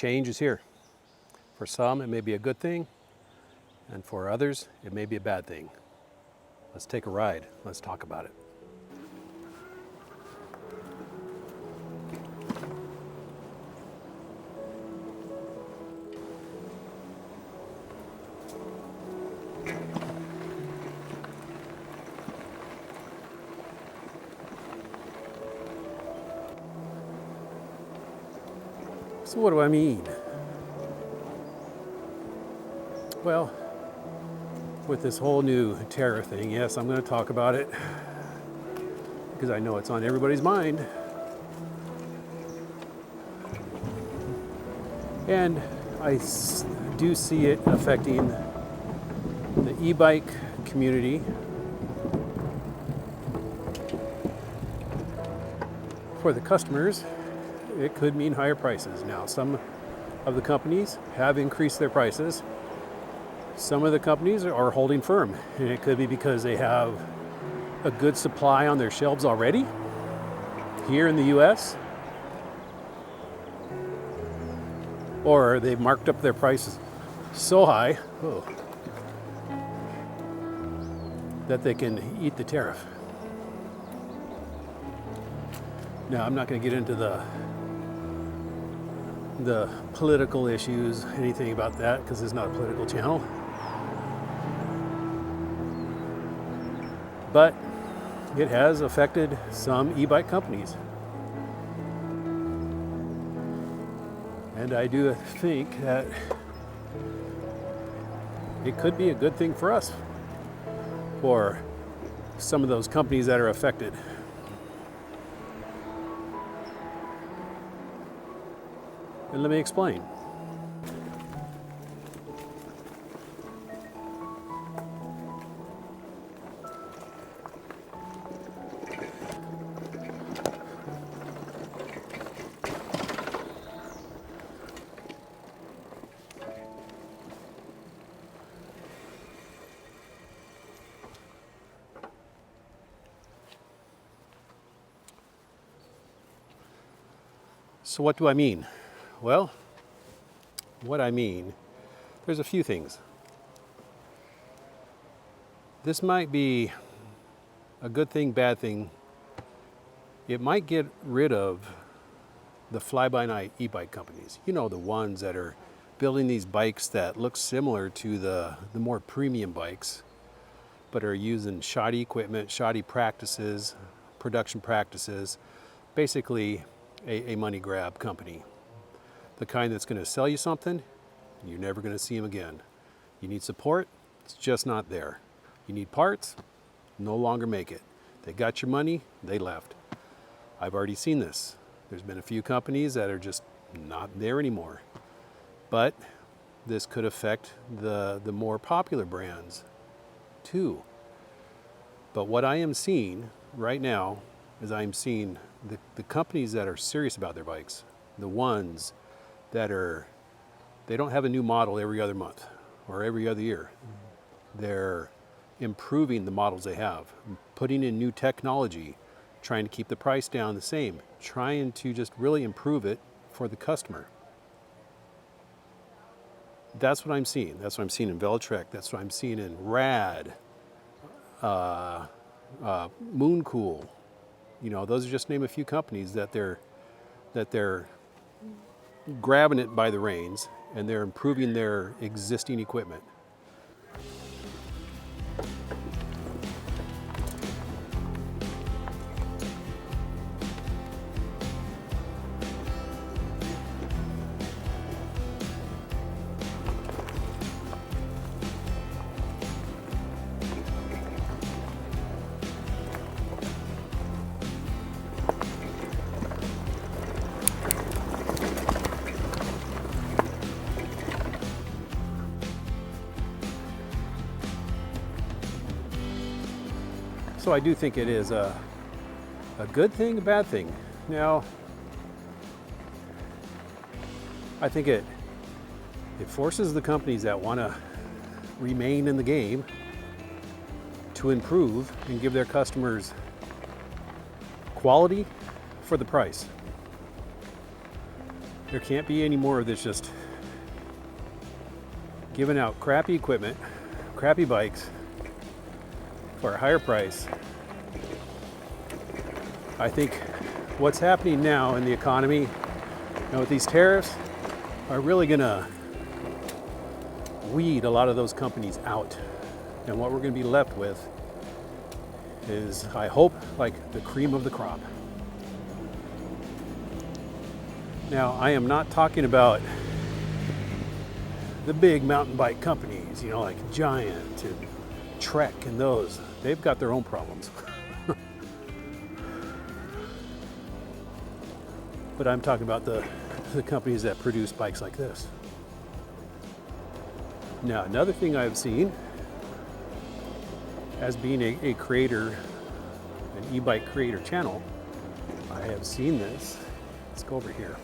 change is here. For some, it may be a good thing, and for others, it may be a bad thing. Let's take a ride. Let's talk about it. So what do I mean? Well, with this whole new tariff thing, yes, I'm going to talk about it because I know it's on everybody's mind. And I do see it affecting the e-bike community. For the customers, it could mean higher prices. Now, some of the companies have increased their prices. Some of the companies are holding firm, and it could be because they have a good supply on their shelves already here in the US, or they've marked up their prices so high that they can eat the tariff. Now, I'm not going to get into the political issues, anything about that, because it's not a political channel. But it has affected some e-bike companies. And I do think that it could be a good thing for us, for some of those companies that are affected. And let me explain. So what do I mean? Well, what I mean, there's a few things. This might be a good thing, bad thing. It might get rid of the fly-by-night e-bike companies. You know, the ones that are building these bikes that look similar to the more premium bikes, but are using shoddy equipment, shoddy practices, production practices, basically a money grab company. The kind that's going to sell you something, you're never going to see them again. You need support, it's just not there. You need parts, no longer make it. They got your money, they left. I've already seen this. There's been a few companies that are just not there anymore. But this could affect the more popular brands too. But what I am seeing right now is I'm seeing the companies that are serious about their bikes, the ones that they don't have a new model every other month or every other year. They're improving the models they have, putting in new technology, trying to keep the price down the same, trying to just really improve it for the customer. That's what I'm seeing. That's what I'm seeing in Velotric. That's what I'm seeing in Rad, Mooncool. You know, those are just name a few companies that they're grabbing it by the reins and they're improving their existing equipment. So I do think it is a good thing, a bad thing. Now, I think it forces the companies that want to remain in the game to improve and give their customers quality for the price. There can't be any more of this just giving out crappy equipment, crappy bikes for a higher price. I think what's happening now in the economy, with these tariffs, are really gonna weed a lot of those companies out. And what we're gonna be left with is, I hope, like the cream of the crop. Now, I am not talking about the big mountain bike companies, like Giant and Trek and those. They've got their own problems. But I'm talking about the companies that produce bikes like this. Now, another thing I've seen as being a creator, an e-bike creator channel, I have seen this. Let's go over here.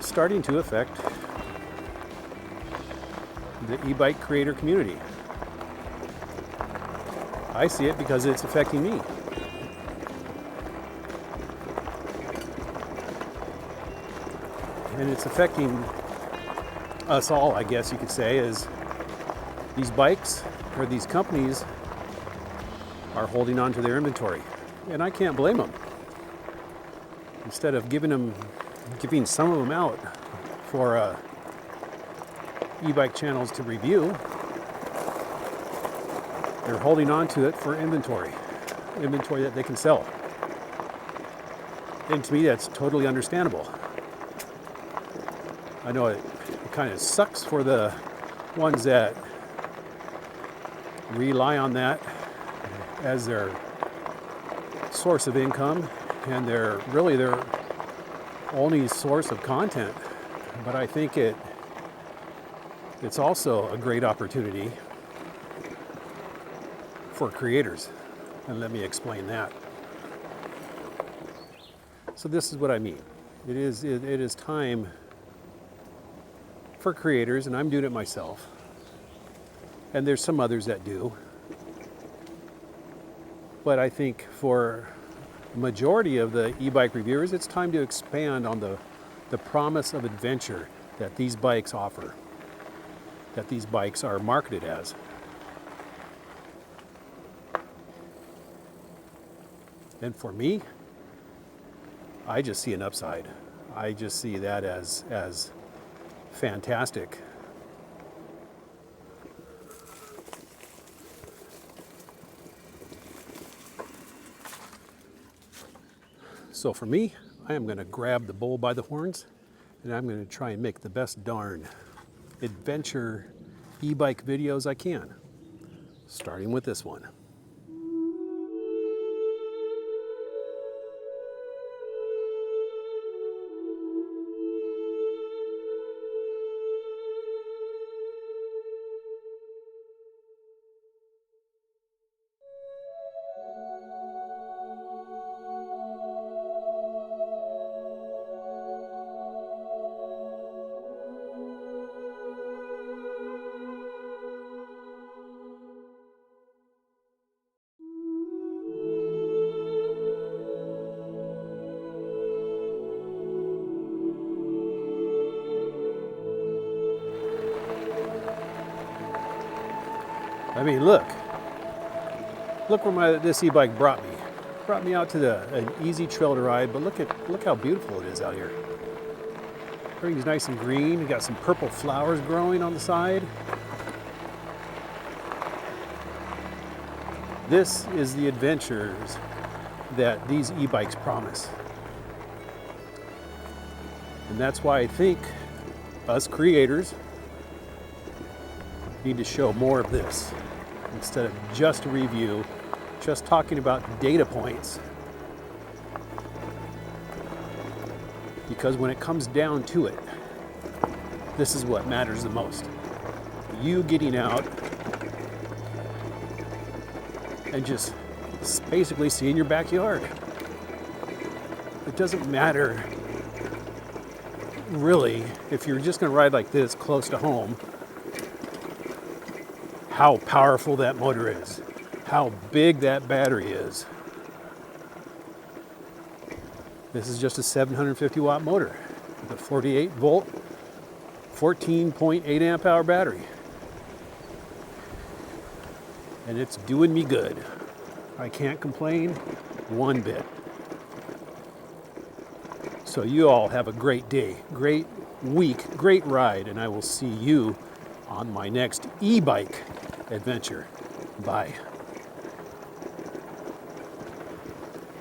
Starting to affect the e-bike creator community. I see it because it's affecting me. And it's affecting us all, I guess you could say, as these bikes or these companies are holding on to their inventory. And I can't blame them. Instead of giving some of them out for e-bike channels to review, they're holding on to it for inventory that they can sell. And to me, that's totally understandable. I know it kind of sucks for the ones that rely on that as their source of income and their only source of content. But I think it's also a great opportunity for creators. And let me explain that. So this is what I mean. It is time for creators, and I'm doing it myself. And there's some others that do. But I think for the majority of the e-bike reviewers, it's time to expand on the promise of adventure that these bikes offer, that these bikes are marketed as. And for me, I just see an upside. I just see that as fantastic. So for me, I am going to grab the bull by the horns, and I'm going to try and make the best darn adventure e-bike videos I can, starting with this one. I mean, look where this e-bike brought me. Brought me out to an easy trail to ride, but look how beautiful it is out here. Everything's nice and green. You got some purple flowers growing on the side. This is the adventures that these e-bikes promise. And that's why I think us creators need to show more of this instead of just a review, just talking about data points. Because when it comes down to it, this is what matters the most. You getting out and just basically seeing your backyard. It doesn't matter really if you're just going to ride like this close to home, how powerful that motor is, how big that battery is. This is just a 750 watt motor with a 48 volt, 14.8 amp hour battery. And it's doing me good. I can't complain one bit. So you all have a great day, great week, great ride, and I will see you on my next e-bike adventure. Bye.